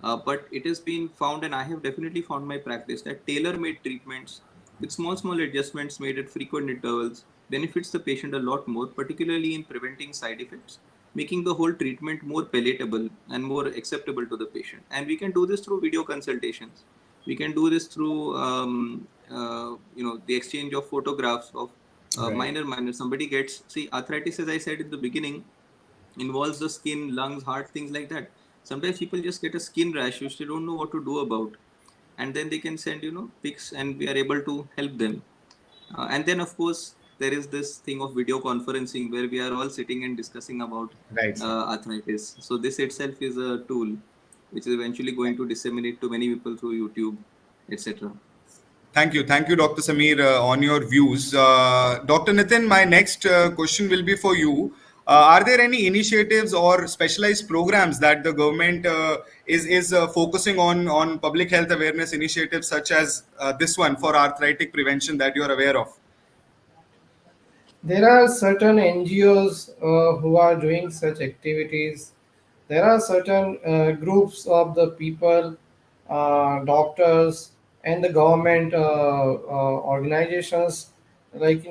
Speaker 3: But it has been found, and I have definitely found my practice, that tailor-made treatments with small adjustments made at frequent intervals benefits the patient a lot more, particularly in preventing side effects, making the whole treatment more palatable and more acceptable to the patient. And we can do this through video consultations. We can do this through the exchange of photographs of
Speaker 1: Right.
Speaker 3: minor. Somebody gets, see, arthritis, as I said in the beginning, involves the skin, lungs, heart, things like that. Sometimes people just get a skin rash which they don't know what to do about, and then they can send pics, and we are able to help them. And then of course there is this thing of video conferencing where we are all sitting and discussing about
Speaker 1: Right, sir.
Speaker 3: arthritis. So this itself is a tool which is eventually going to disseminate to many people through YouTube, etc.
Speaker 1: Thank you, Dr. Sameer, on your views. Dr. Nitin, my next question will be for you. Are there any initiatives or specialized programs that the government is focusing on public health awareness initiatives such as this one for arthritic prevention that you are aware of?
Speaker 2: There are certain NGOs who are doing such activities. There are certain groups of the people, doctors, and the government organizations, like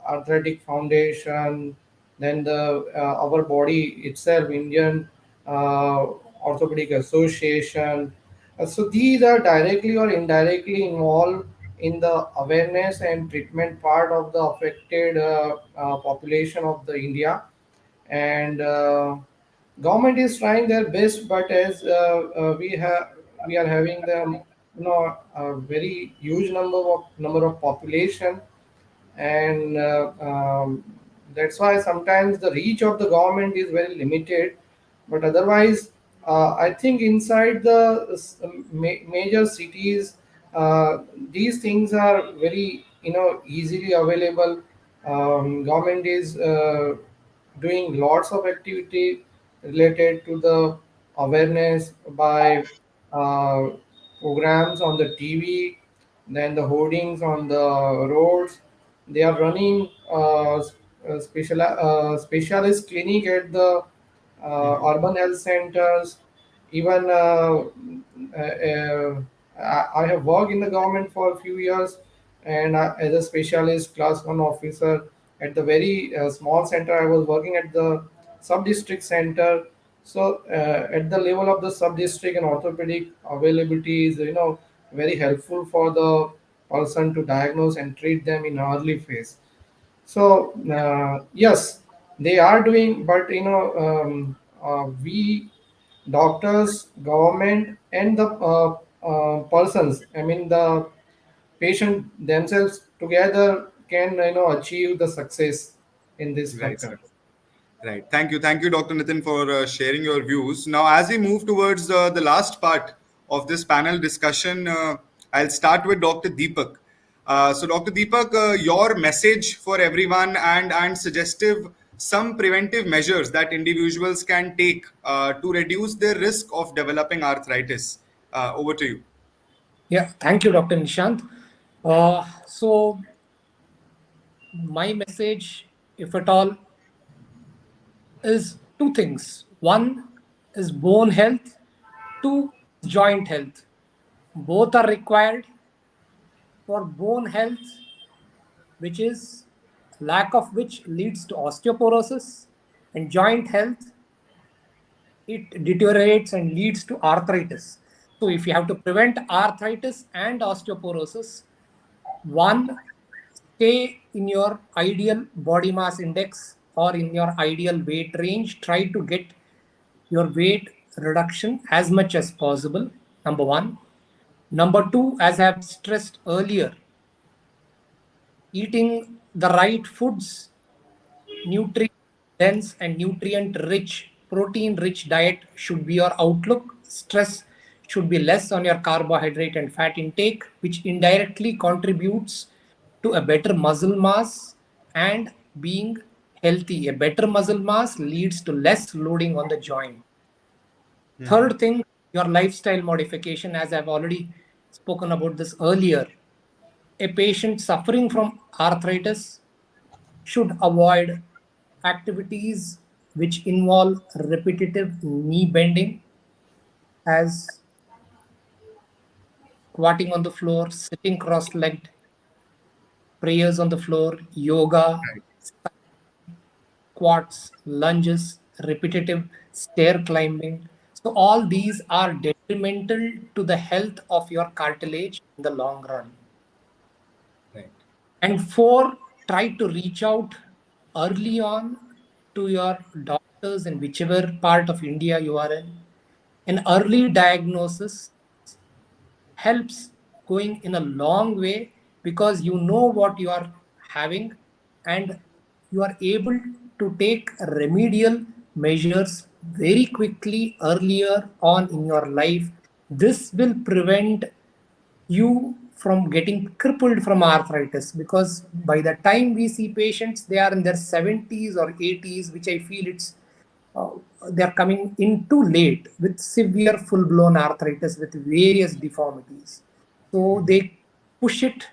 Speaker 2: Arthritic Foundation, then the our body itself, Indian uh, Orthopedic Association. So these are directly or indirectly involved in the awareness and treatment part of the affected population of the India, and government is trying their best, but as we are having the a very huge number of population, and that's why sometimes the reach of the government is very limited. But otherwise, I think inside the major cities, these things are very easily available. Government is doing lots of activity related to the awareness by uh, programs on the TV, then the hoardings on the roads. They are running specialist clinic at the urban health centers. Even I have worked in the government for a few years, and as a specialist class one officer at the very small center, I was working at the sub district center. So at the level of the sub district, and orthopedic availability is very helpful for the person to diagnose and treat them in early phase. So yes, they are doing, but we doctors, government, and the persons. I mean the patient themselves together can achieve the success in this
Speaker 1: Right,
Speaker 2: factor.
Speaker 1: sir. Right. Thank you, Dr. Nitin, for sharing your views. Now, as we move towards the last part of this panel discussion, I'll start with Dr. Deepak. So, Dr. Deepak, your message for everyone and suggestive some preventive measures that individuals can take to reduce their risk of developing arthritis. Over to you.
Speaker 4: Yeah, thank you, Dr. Nishant. So, my message, if at all, is two things. One is bone health, two is joint health. Both are required for bone health, which is lack of which leads to osteoporosis, and joint health, it deteriorates and leads to arthritis. So, if you have to prevent arthritis and osteoporosis, one, stay in your ideal body mass index or in your ideal weight range. Try to get your weight reduction as much as possible. Number one. Number two, as I have stressed earlier, eating the right foods, nutrient dense and nutrient rich, protein rich diet should be your outlook. Stress should be less on your carbohydrate and fat intake, which indirectly contributes to a better muscle mass and being healthy. A better muscle mass leads to less loading on the joint. Third thing, your lifestyle modification, as I've already spoken about this earlier. A patient suffering from arthritis should avoid activities which involve repetitive knee bending, as squatting on the floor, sitting cross legged, prayers on the floor, yoga, squats, lunges, repetitive stair climbing. So, all these are detrimental to the health of your cartilage in the long run.
Speaker 1: Right.
Speaker 4: And four, try to reach out early on to your doctors in whichever part of India you are in. An early diagnosis helps going in a long way because you know what you are having and you are able to take remedial measures very quickly earlier on in your life. This will prevent you from getting crippled from arthritis, because by the time we see patients, they are in their 70s or 80s, which I feel it's uh, they're coming in too late with severe full-blown arthritis with various deformities. So they push it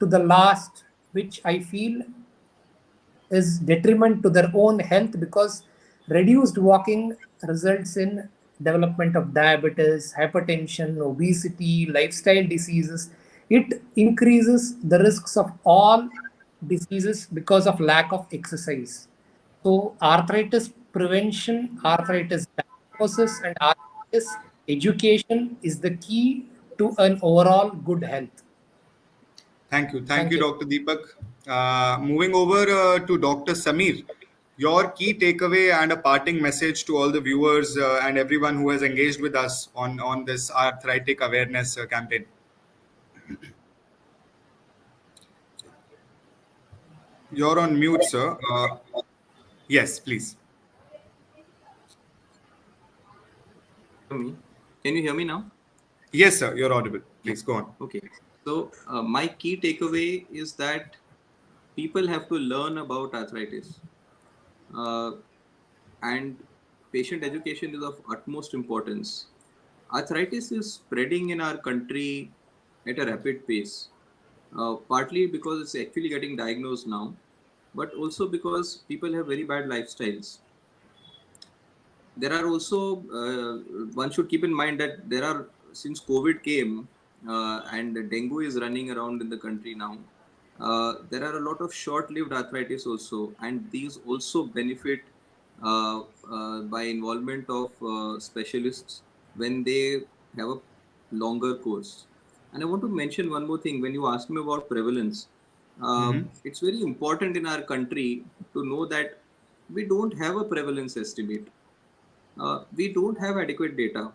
Speaker 4: to the last, which I feel is detriment to their own health, because reduced walking results in development of diabetes, hypertension, obesity, lifestyle diseases. It increases the risks of all diseases because of lack of exercise. So arthritis prevention, arthritis diagnosis, and arthritis education is the key to an overall good health.
Speaker 1: Thank you. Thank
Speaker 4: Thank
Speaker 1: you,
Speaker 4: you.
Speaker 1: Dr. Deepak. Moving over to Dr. Samir, your key takeaway and a parting message to all the viewers and everyone who has engaged with us on this arthritic awareness campaign. You're on mute, sir. Yes, please.
Speaker 3: Me. Can you hear me now?
Speaker 1: Yes, sir. You're audible.
Speaker 3: Yeah.
Speaker 1: Please go on.
Speaker 3: Okay. So my key takeaway is that people have to learn about arthritis, uh, and patient education is of utmost importance. Arthritis is spreading in our country at a rapid pace, partly because it's actually getting diagnosed now, but also because people have very bad lifestyles. There are also one should keep in mind that there are, since COVID came and dengue is running around in the country now, there are a lot of short-lived arthritis also, and these also benefit by involvement of specialists when they have a longer course. And I want to mention one more thing. When you asked me about prevalence, it's very important in our country to know that we don't have a prevalence estimate. We don't have adequate data,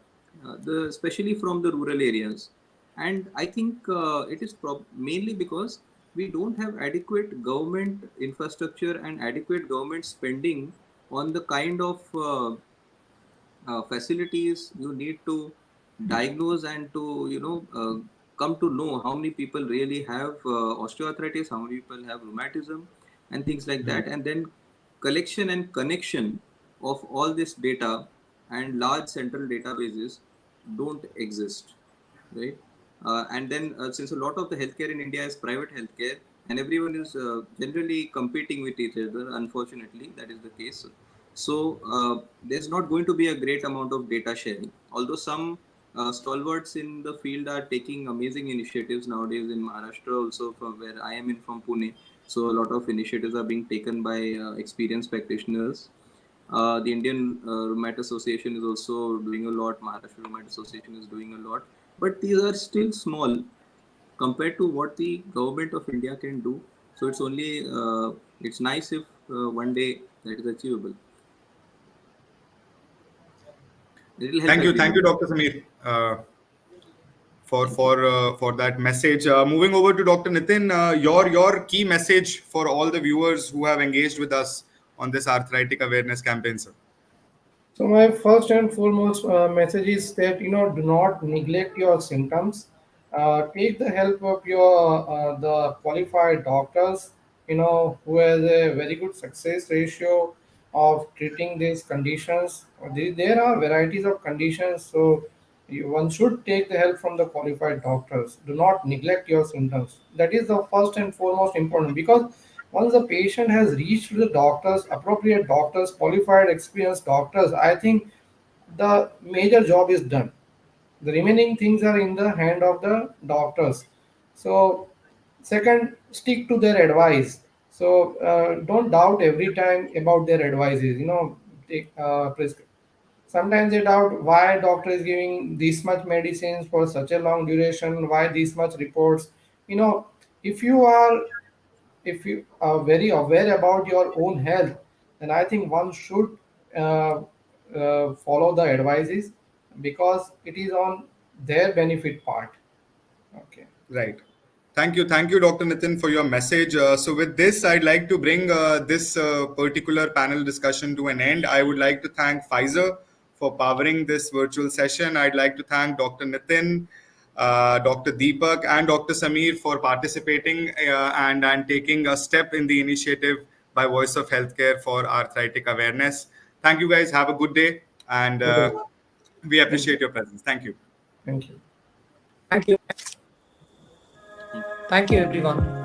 Speaker 3: especially from the rural areas. And I think it is mainly because we don't have adequate government infrastructure and adequate government spending on the kind of facilities you need to diagnose and to come to know how many people really have osteoarthritis, how many people have rheumatism, and things like that. And then collection and connection of all this data and large central databases don't exist, right? And then since a lot of the healthcare in India is private healthcare, and everyone is generally competing with each other, unfortunately, that is the case. So there's not going to be a great amount of data sharing. Although some stalwarts in the field are taking amazing initiatives nowadays in Maharashtra, also from where I am in, from Pune. So a lot of initiatives are being taken by experienced practitioners. The Indian Rheumat Association is also doing a lot. Maharashtra Rheumat Association is doing a lot, but these are still small compared to what the government of India can do. So it's only it's nice if one day that is achievable. It will help
Speaker 1: Thank
Speaker 3: everyone.
Speaker 1: you, Dr. Sameer, for that message. Moving over to Dr. Nitin, your key message for all the viewers who have engaged with us on this arthritic awareness campaign, sir.
Speaker 2: So my first and foremost message is that do not neglect your symptoms. Take the help of your the qualified doctors. Who has a very good success ratio of treating these conditions. There are varieties of conditions, so one should take the help from the qualified doctors. Do not neglect your symptoms. That is the first and foremost important, because once the patient has reached the doctors, appropriate doctors, qualified, experienced doctors, I think the major job is done. The remaining things are in the hand of the doctors. So, second, stick to their advice. So, don't doubt every time about their advices. Take, sometimes they doubt why doctor is giving this much medicines for such a long duration, why this much reports. You know, if you are if you are very aware about your own health, then I think one should uh, follow the advices, because it is on their benefit part. Okay.
Speaker 1: Right. Thank you, Dr. Nitin, for your message. So, with this, I'd like to bring this particular panel discussion to an end. I would like to thank Pfizer for powering this virtual session. I'd like to thank Dr. Nitin, Dr. Deepak, and Dr. Sameer for participating and taking a step in the initiative by Voice of Healthcare for arthritic awareness. Thank you, guys. Have a good day, and
Speaker 2: Good day.
Speaker 1: we
Speaker 2: Thank you.
Speaker 1: appreciate your presence. Thank you.
Speaker 2: Thank you.
Speaker 4: Thank you. Thank you, everyone.